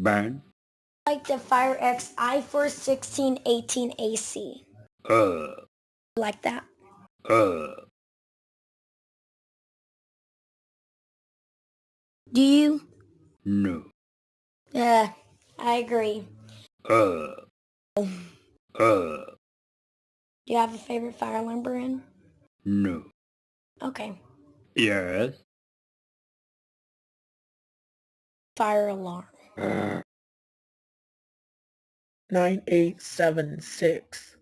Band. Like the Fire X i4 1618 AC. Like that. Do you? No. Yeah, I agree. Do you have a favorite fire alarm brand? No. Okay. Yes. Fire alarm. 9876.